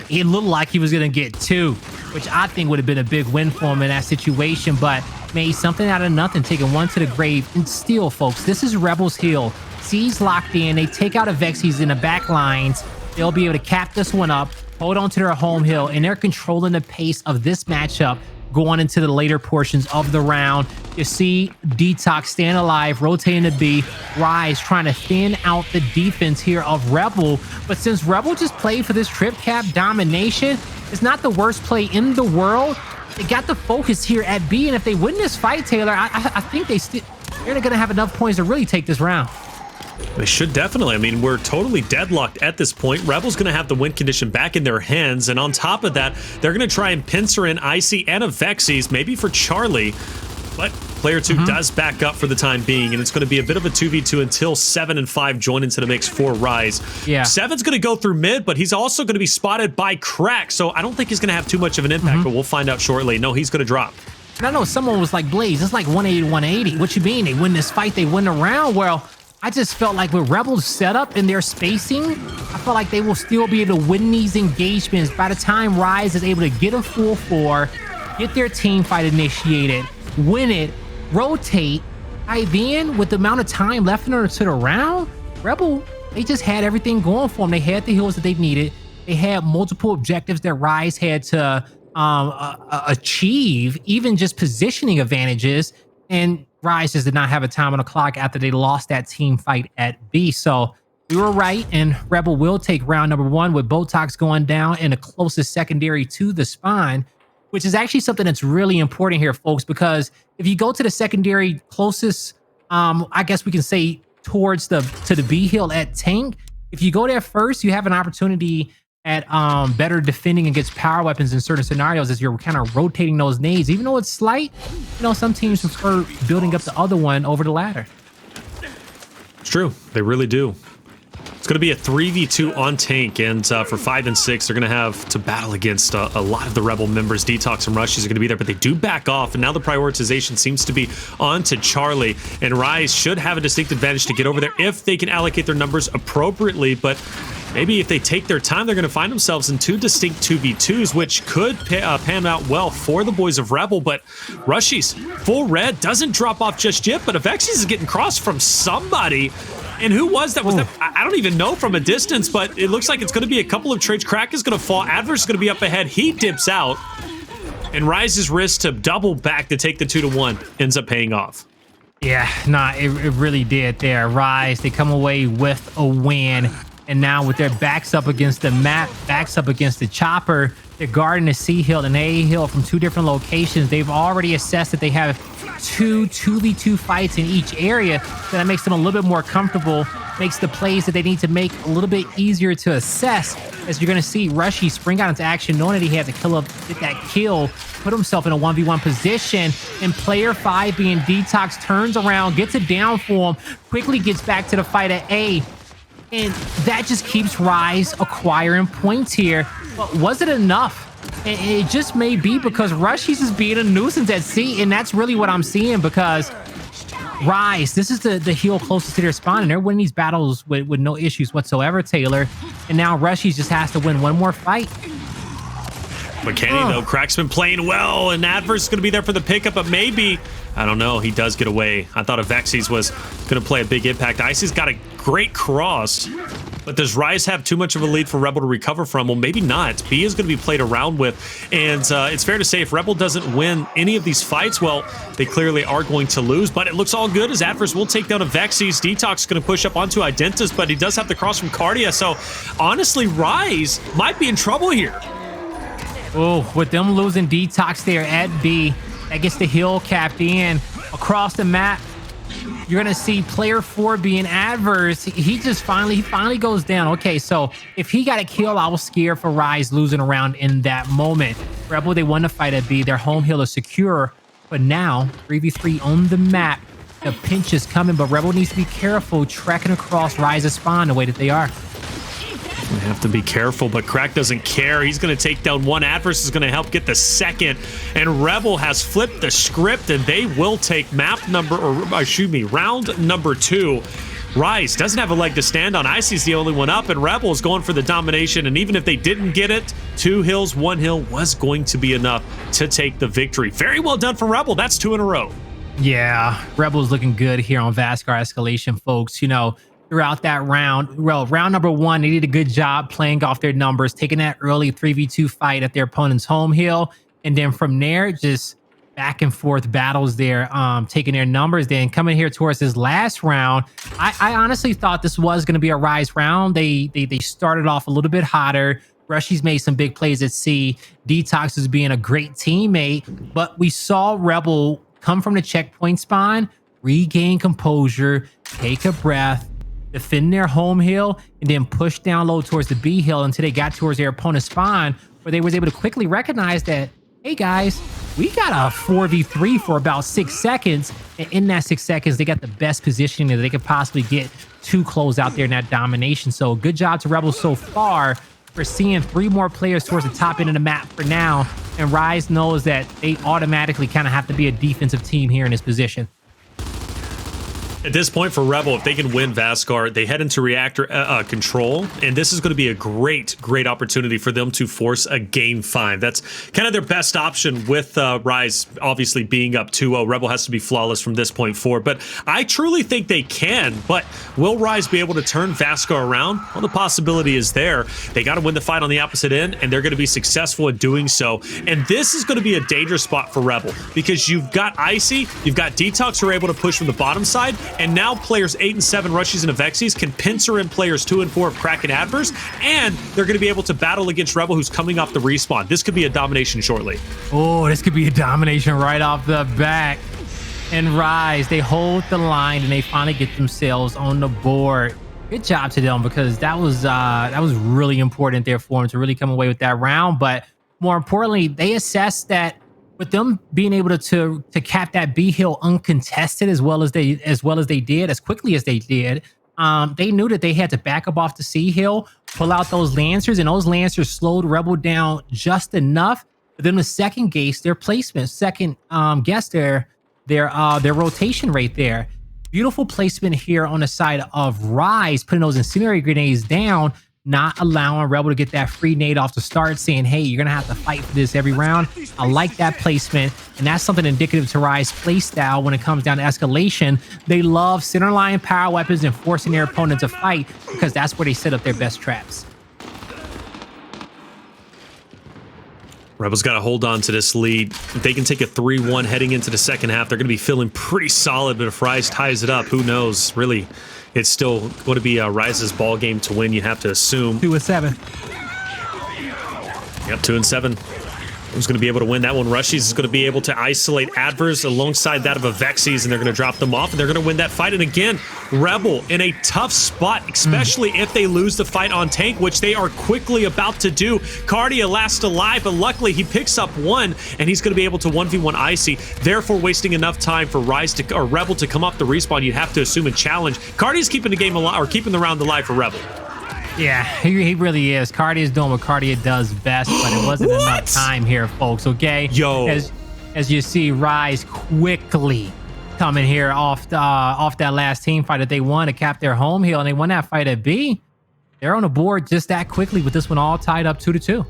it looked like he was going to get 2, which I think would have been a big win for him in that situation. But made something out of nothing, taking 1 to the grave. And still, folks, this is Rebel's hill. C's locked in. They take out Avexys in the back lines. They'll be able to cap this one up, hold on to their home hill, and they're controlling the pace of this matchup going into the later portions of the round. You see DeToX stand alive, rotating to B. Rise trying to thin out the defense here of Rebel. But since Rebel just played for this trip cap domination, it's not the worst play in the world. They got the focus here at B, and if they win this fight, Taylor, I think they're going to have enough points to really take this round. They should definitely. I mean, we're totally deadlocked at this point. Rebel's going to have the win condition back in their hands, and on top of that, they're going to try and pincer in Icy and Avexys, maybe for Charlie. But player 2 does back up for the time being, and it's going to be a bit of a 2v2 until 7 and 5 join into the mix for Rise. Yeah. 7's going to go through mid, but he's also going to be spotted by Crack, so I don't think he's going to have too much of an impact, but we'll find out shortly. No, he's going to drop. And I know someone was like, Blaze, it's like 180 180. What you mean? They win this fight, they win the round? Well, I just felt like with Rebel's setup and their spacing, I felt like they will still be able to win these engagements by the time Rise is able to get a full 4, get their team fight initiated, win it, rotate. Then, with the amount of time left in the round, Rebel, they just had everything going for them. They had the hills that they needed. They had multiple objectives that Rise had to achieve, even just positioning advantages. And Rise just did not have a time on the clock after they lost that team fight at B. So we were right, and Rebel will take round number 1 with DeToX going down in the closest secondary to the spawn, which is actually something that's really important here, folks, because if you go to the secondary closest, I guess we can say towards to the B hill at Tank, if you go there first, you have an opportunity at better defending against power weapons in certain scenarios as you're kind of rotating those nades. Even though it's slight, you know, some teams prefer building up the other one over the ladder. It's true. They really do. It's going to be a 3v2 on Tank, and for 5 and 6, they're going to have to battle against a lot of the Rebel members. DeToX and Rushiez are going to be there, but they do back off, and now the prioritization seems to be on to Charlie, and Rise should have a distinct advantage to get over there if they can allocate their numbers appropriately, but maybe if they take their time, they're going to find themselves in 2 distinct 2v2s, which could pan out well for the boys of Rebel, but Rushiez, full red, doesn't drop off just yet, but Avexys is getting crossed from somebody. And who was that? Was that? I don't even know from a distance, but it looks like it's going to be a couple of trades. Crack is going to fall. Addvers is going to be up ahead. He dips out. And Rise's risk to double back to take the 2-1 ends up paying off. Yeah, nah, it really did there. Rise, they come away with a win. And now with their backs up against the map, backs up against the chopper, they're guarding the C hill and A hill from 2 different locations. They've already assessed that they have 2v2 fights in each area. So that makes them a little bit more comfortable, makes the plays that they need to make a little bit easier to assess. As you're going to see Rushiez spring out into action, knowing that he had to get that kill, put himself in a 1v1 position, and player 5 being DeToX turns around, gets it down for him, quickly gets back to the fight at A. And that just keeps Rise acquiring points here. But was it enough? It just may be because Rushiez is being a nuisance at C, and that's really what I'm seeing because Rise, this is the heel closest to their spawn, and they're winning these battles with no issues whatsoever, Taylor. And now Rushiez just has to win one more fight. But Kenny, though, Crack's been playing well, and Addvers is going to be there for the pickup, but maybe, I don't know, he does get away. I thought Avexys was going to play a big impact. Icy's got a great cross, but does Rise have too much of a lead for Rebel to recover from? Well, maybe not. B is going to be played around with, and it's fair to say if Rebel doesn't win any of these fights, well, they clearly are going to lose, but it looks all good as Addvers will take down Avexys. DeToX is going to push up onto Identivez, but he does have the cross from Kardia, so honestly, Rise might be in trouble here. Oh, with them losing DeToX there at B, that gets the hill capped in across the map. You're gonna see player 4 being Addvers. He finally goes down. Okay, so if he got a kill, I was scared for Rise losing around in that moment. Rebel, they won the fight at B. Their home hill is secure, but now 3v3 on the map. The pinch is coming, but Rebel needs to be careful trekking across Rise's spawn the way that they are. They have to be careful, but Crack doesn't care. He's going to take down one. Addvers is going to help get the second, and Rebel has flipped the script, and they will take round number 2. Rise doesn't have a leg to stand on. Icy's the only one up, and Rebel is going for the domination, and even if they didn't get it, 2 hills, 1 hill was going to be enough to take the victory. Very well done for Rebel. That's 2 in a row. Yeah, Rebel's looking good here on Vasgar Escalation, folks. You know, throughout that round, well, round number 1, they did a good job playing off their numbers, taking that early 3v2 fight at their opponent's home hill. And then from there, just back and forth battles there, taking their numbers. Then coming here towards this last round, I honestly thought this was going to be a Rise round. They started off a little bit hotter. Rushiez made some big plays at C. DeToX is being a great teammate, but we saw Rebel come from the checkpoint spawn, regain composure, take a breath, defend their home hill, and then push down low towards the B hill until they got towards their opponent's spawn, where they was able to quickly recognize that, hey guys, we got a 4v3 for about 6 seconds, and in that 6 seconds, they got the best positioning that they could possibly get to close out there in that domination. So good job to Rebel so far for seeing 3 more players towards the top end of the map for now, and Rise knows that they automatically kind of have to be a defensive team here in this position. At this point for Rebel, if they can win Vasgar, they head into Reactor control, and this is going to be a great opportunity for them to force a game 5. That's kind of their best option with Rise obviously being up 2-0. Rebel has to be flawless from this point forward, but I truly think they can. But will Rise be able to turn Vasgar around? Well, the possibility is there. They got to win the fight on the opposite end, and they're going to be successful in doing so. And this is going to be a dangerous spot for Rebel because you've got Icy, you've got DeToX who are able to push from the bottom side, and now players 8 and 7, Rushiez and Avexys, can pincer in players 2 and 4 of Crack and Addvers, and they're going to be able to battle against Rebel, who's coming off the respawn. This could be a domination shortly. Oh, this could be a domination right off the back. And Rise, they hold the line, and they finally get themselves on the board. Good job to them, because that was really important there for them to really come away with that round. But more importantly, they assessed that with them being able to cap that B hill uncontested as well as they did, as quickly as they did, they knew that they had to back up off the C hill, pull out those Lancers, and those Lancers slowed Rebel down just enough. But then the second guess their placement, their rotation rate there. Beautiful placement here on the side of Rise, putting those incendiary grenades down, not allowing Rebel to get that free nade off the start, saying, hey, you're going to have to fight for this every round. I like that placement, and that's something indicative to Rise play style when it comes down to Escalation. They love center line power weapons and forcing their opponent to fight because that's where they set up their best traps. Rebels got to hold on to this lead. If they can take a 3-1 heading into the second half, they're going to be feeling pretty solid. But if Rise ties it up, who knows? Really, it's still going to be Rise's ball game to win, you have to assume. 2-7. Yep, 2-7. Who's going to be able to win that one? Rushiez is going to be able to isolate Addvers alongside that of Avexys, and they're going to drop them off, and they're going to win that fight. And again, Rebel in a tough spot, especially if they lose the fight on tank, which they are quickly about to do. Kardia last alive, but luckily he picks up one, and he's going to be able to 1v1 Icy, therefore wasting enough time for Rebel to come off the respawn. You'd have to assume and challenge. Kardia's keeping the game alive, or keeping the round alive for Rebel. Yeah, he really is. Kardia's doing what Kardia does best, but it wasn't enough time here, folks, okay? Yo. As you see, Rise quickly coming here off that last team fight that they won to cap their home hill, and they won that fight at B. They're on the board just that quickly with this one all tied up 2-2.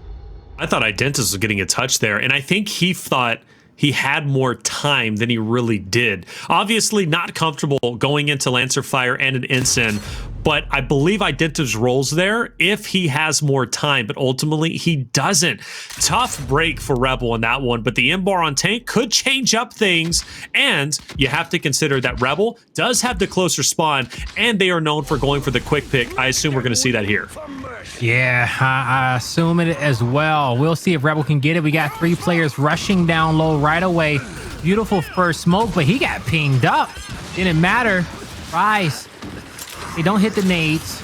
I thought Identivez was getting a touch there, and I think he thought he had more time than he really did. Obviously not comfortable going into Lancer Fire and an Ensign, but I believe Identivez rolls there if he has more time, but ultimately he doesn't. Tough break for Rebel in that one, but the M-bar on tank could change up things, and you have to consider that Rebel does have the closer spawn, and they are known for going for the quick pick. I assume we're going to see that here. Yeah, I assume it as well. We'll see if Rebel can get it. We got 3 players rushing down low right away. Beautiful first smoke, but he got pinged up. Didn't matter. Rise. They don't hit the nades.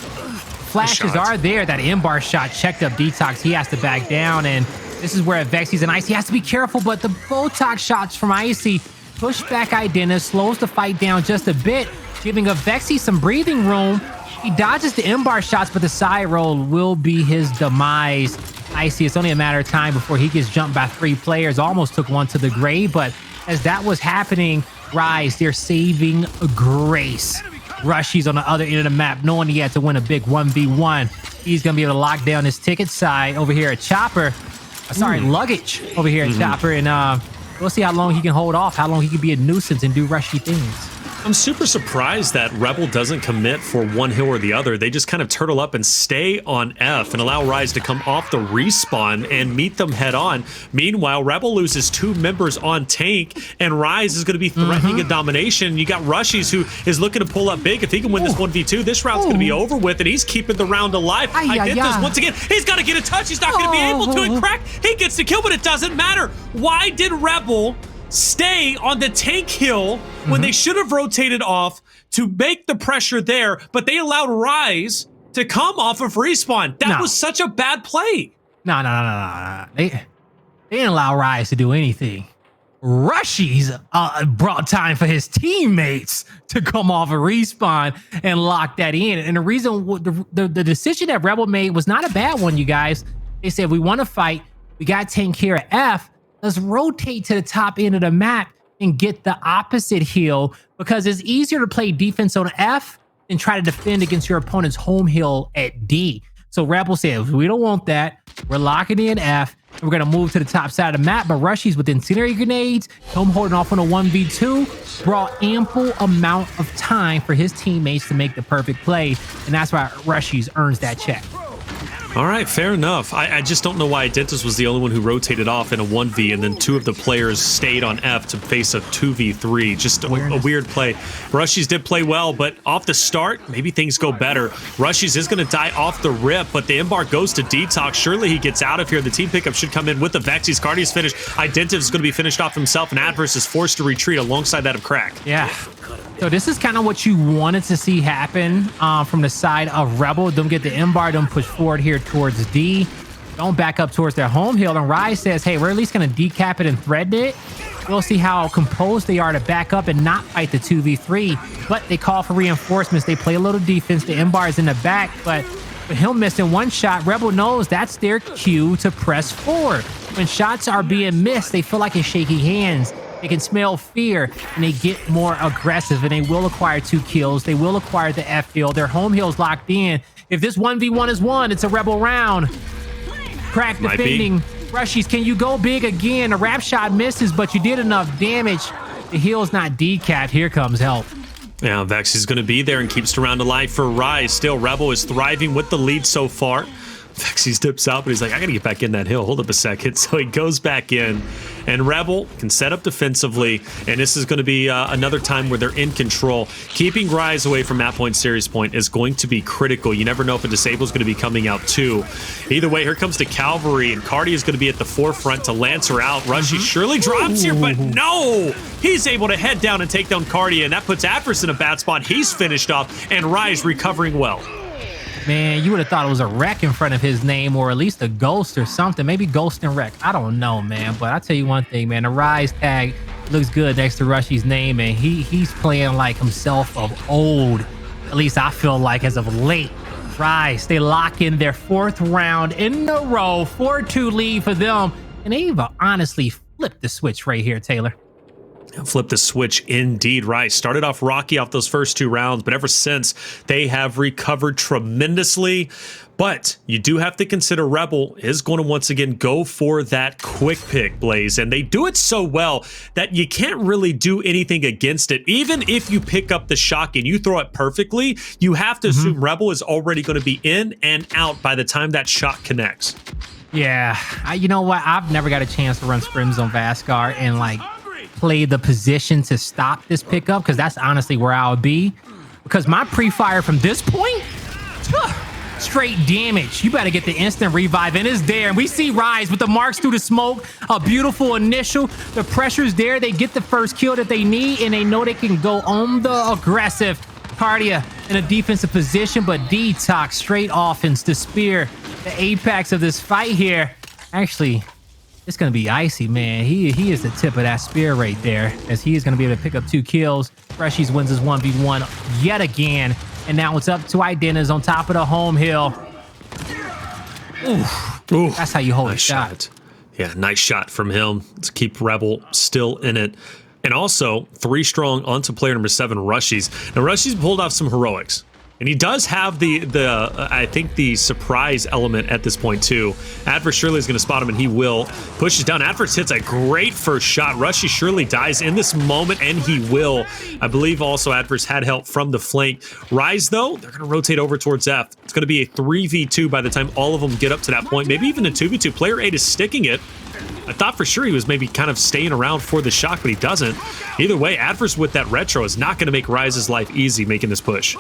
Flashes are there. That M-bar shot checked up DeToX. He has to back down, and this is where Avexys and Icy has to be careful, but the Botox shots from Icy push back Identivez, slows the fight down just a bit, giving Avexys some breathing room. He dodges the M-bar shots, but the side roll will be his demise. Icy, it's only a matter of time before he gets jumped by 3 players. Almost took one to the grave, but as that was happening, Rise, they're saving grace. Rushiez on the other end of the map, knowing he had to win a big 1v1. He's going to be able to lock down his ticket side over here at Chopper. Sorry, luggage over here at Chopper. And we'll see how long he can hold off, how long he can be a nuisance and do rushy things. I'm super surprised that Rebel doesn't commit for one hill or the other. They just kind of turtle up and stay on F and allow Rise to come off the respawn and meet them head on. Meanwhile, Rebel loses 2 members on tank, and Rise is going to be threatening a domination. You got Rushiez, who is looking to pull up big. If he can win this 1v2, this round's going to be over with, and he's keeping the round alive. Identivez, once again, he's got to get a touch. He's not going to be able to. And crack, he gets the kill, but it doesn't matter. Why did Rebel stay on the tank hill when they should have rotated off to make the pressure there, but they allowed Rise to come off of respawn? That was such a bad play. No. They didn't allow Rise to do anything. Rushiez brought time for his teammates to come off a respawn and lock that in. And the reason, the decision that Rebel made was not a bad one, you guys. They said, we want to fight. We got tank here at F. Let's rotate to the top end of the map and get the opposite hill, because it's easier to play defense on F than try to defend against your opponent's home hill at D. So Rebel said, we don't want that. We're locking in F, and we're going to move to the top side of the map. But Rushiez with incendiary grenades, him holding off on a 1v2, brought ample amount of time for his teammates to make the perfect play. And that's why Rushiez earns that check. All right, fair enough. I just don't know why Identivez was the only one who rotated off in a 1v, and then 2 of the players stayed on F to face a 2v3. Just a weird play. Rushiez did play well, but off the start, maybe things go better. Rushiez is going to die off the rip, but the M-bar goes to DeToX. Surely he gets out of here. The team pickup should come in with the Avexys. Kardia's finished. Identivez is going to be finished off himself, and Addvers is forced to retreat alongside that of Crack. Yeah. So this is kind of what you wanted to see happen from the side of Rebel. Don't get the M-bar, don't push forward here towards D. Don't back up towards their home hill. And Rise says, hey, we're at least going to decap it and thread it. We'll see how composed they are to back up and not fight the 2v3. But they call for reinforcements. They play a little defense. The M-bar is in the back, but with him missing one shot, Rebel knows that's their cue to press forward. When shots are being missed, they feel like it's shaky hands. They can smell fear, and they get more aggressive, and they will acquire 2 kills. They will acquire the F hill. Their home hill's locked in. If this 1v1 is won, it's a Rebel round. Crack defending. Rushiez, can you go big again? A wrap shot misses, but you did enough damage. The hill's not decapped. Here comes help. Yeah, Vex is going to be there and keeps the round alive for Rise. Still, Rebel is thriving with the lead so far. Avexys dips out, but he's like, I gotta get back in that hill. Hold up a second. So he goes back in, and Rebel can set up defensively, and this is going to be another time where they're in control. Keeping Rise away from map point, series point is going to be critical. You never know if a disable is going to be coming out too. Either way, here comes the cavalry, and Kardia is going to be at the forefront to lance her out. Rushiez surely drops here, but no! He's able to head down and take down Kardia, and that puts Addvers in a bad spot. He's finished off, and Rise recovering well. Man, you would have thought it was a wreck in front of his name, or at least a ghost or something. Maybe ghost and wreck. I don't know, man. But I'll tell you one thing, man. The Rise tag looks good next to Rushiez's name, and he's playing like himself of old. At least I feel like as of late. Rise, they lock in their 4th round in a row. 4-2 lead for them. And they even honestly flipped the switch right here, Taylor. Flip the switch indeed. Rise started off rocky off those first 2 rounds, but ever since they have recovered tremendously. But you do have to consider Rebel is going to once again go for that quick pick, Blaze, and they do it so well that you can't really do anything against it. Even if you pick up the shock and you throw it perfectly, you have to assume Rebel is already going to be in and out by the time that shot connects. Yeah, you know what? I've never got a chance to run scrims on Vasgar and like play the position to stop this pickup, because that's honestly where I would be. Because my pre-fire from this point, straight damage. You better get the instant revive, and it's there. And we see Rise with the marks through the smoke. A beautiful initial. The pressure's there. They get the first kill that they need, and they know they can go on the aggressive. Kardia in a defensive position, but DeToX straight offense to spear the apex of this fight here. Actually, it's going to be Icy, man. He is the tip of that spear right there, as he is going to be able to pick up 2 kills. Rushiez wins his 1v1 yet again, and now it's up to Identivez on top of the home hill. Ooh, that's how you hold a shot. Yeah, nice shot from him to keep Rebel still in it. And also, 3 strong onto player number 7, Rushiez. Now, Rushiez pulled off some heroics. And he does have I think the surprise element at this point too. Addvers surely is going to spot him, and he will. Pushes down. Addvers hits a great first shot. Rushiez surely dies in this moment, and he will. I believe also Addvers had help from the flank. Rise, though, they're going to rotate over towards F. It's going to be a 3v2 by the time all of them get up to that point. Maybe even a 2v2. Player 8 is sticking it. I thought for sure he was maybe kind of staying around for the shock, but he doesn't. Either way, Addvers with that retro is not going to make Rise's life easy making this push.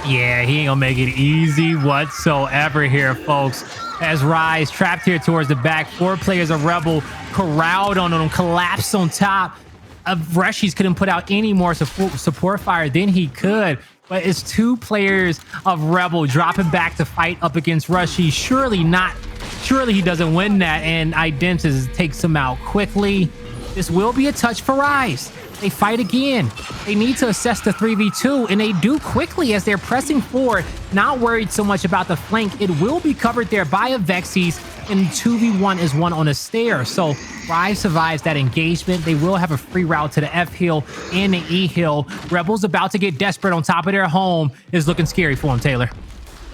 Yeah, he ain't gonna make it easy whatsoever here, folks. As Rise trapped here towards the back, 4 players of Rebel corralled on him, collapsed on top. Rushiez couldn't put out any more support fire than he could. But it's 2 players of Rebel dropping back to fight up against Rushiez. Surely he doesn't win that, and Identivez takes him out quickly. This will be a touch for Rise. They fight again. They need to assess the 3v2, and they do quickly as they're pressing forward, not worried so much about the flank. It will be covered there by Avexys, and 2v1 is one on a stair. So Rise survives that engagement. They will have a free route to the F hill and the E hill. Rebels about to get desperate on top of their home. Is looking scary for them, Taylor.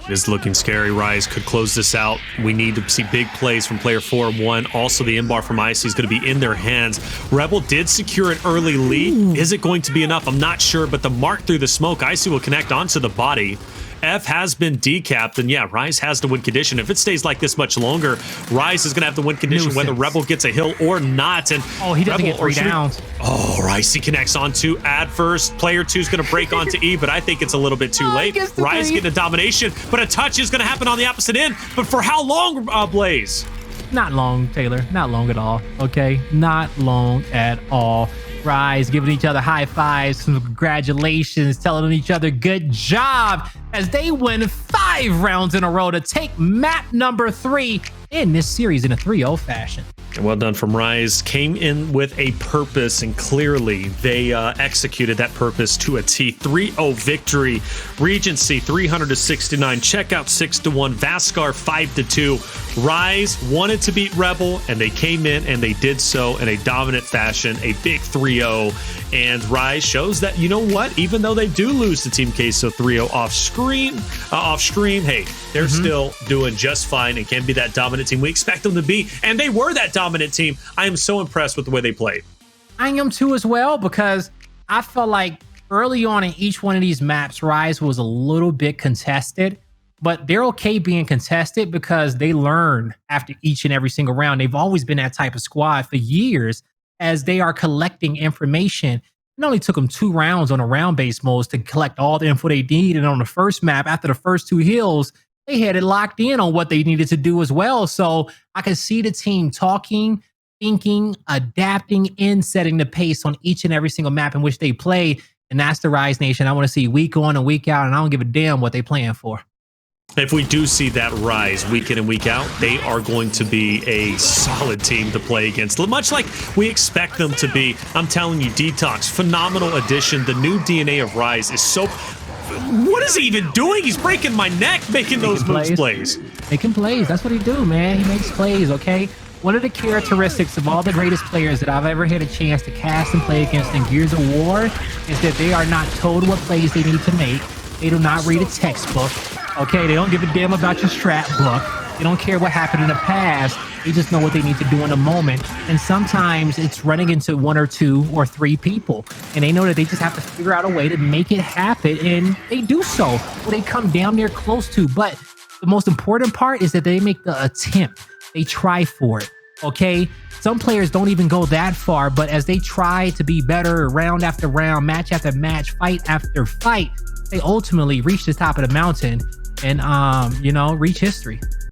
It is looking scary. Rise could close this out. We need to see big plays from player 4-1. Also, the inbar from Icy is going to be in their hands. Rebel did secure an early lead. Is it going to be enough? I'm not sure, but the mark through the smoke, Icy will connect onto the body. F has been decapped, and yeah, Rise has the win condition. If it stays like this much longer, Rise is going to have the win condition whether Rebel gets a hill or not. And he doesn't get 3 downs. Rise connects onto Addvers. Player 2 is going to break onto E, but I think it's a little bit too late. Rise getting a domination, but a touch is going to happen on the opposite end. But for how long, Blaze? Not long, Taylor. Not long at all. Okay, not long at all. Rise giving each other high fives, some congratulations, telling each other good job as they win 5 rounds in a row to take map number 3 in this series in a 3-0 fashion. And well done from Rise. Came in with a purpose, and clearly they executed that purpose to a T. 3-0 victory. Regency 300-69. Checkout 6-1. Vasgar 5-2. Rise wanted to beat Rebel, and they came in and they did so in a dominant fashion. A big 3-0. And Rise shows that, you know what? Even though they do lose to Team Queso 3-0 off stream, hey, they're still doing just fine and can be that dominant team we expect them to be. And they were that dominant team. I am so impressed with the way they played. I am too as well, because I felt like early on in each one of these maps, Rise was a little bit contested. but they're okay being contested because they learn after each and every single round. They've always been that type of squad for years as they are collecting information. It only took them 2 rounds on a round-based modes to collect all the info they need. And on the first map, after the first 2 hills, they had it locked in on what they needed to do as well. So I can see the team talking, thinking, adapting, and setting the pace on each and every single map in which they play. And that's the Rise Nation I want to see week on and week out, and I don't give a damn what they playing for. If we do see that rise week in and week out, they are going to be a solid team to play against, much like we expect them to be. I'm telling you, DeToX, phenomenal addition. The new DNA of Rise is so... What is he even doing? He's breaking my neck making those plays. Making plays. That's what he do, man. He makes plays, okay? One of the characteristics of all the greatest players that I've ever had a chance to cast and play against in Gears of War is that they are not told what plays they need to make. They do not read a textbook. Okay, they don't give a damn about your strat book. They don't care what happened in the past. They just know what they need to do in the moment. And sometimes it's running into 1 or 2 or 3 people. And they know that they just have to figure out a way to make it happen. And they do so. Or they come down there close to. But the most important part is that they make the attempt. They try for it. Okay? Some players don't even go that far. But as they try to be better round after round, match after match, fight after fight, they ultimately reach the top of the mountain and, you know, reach history.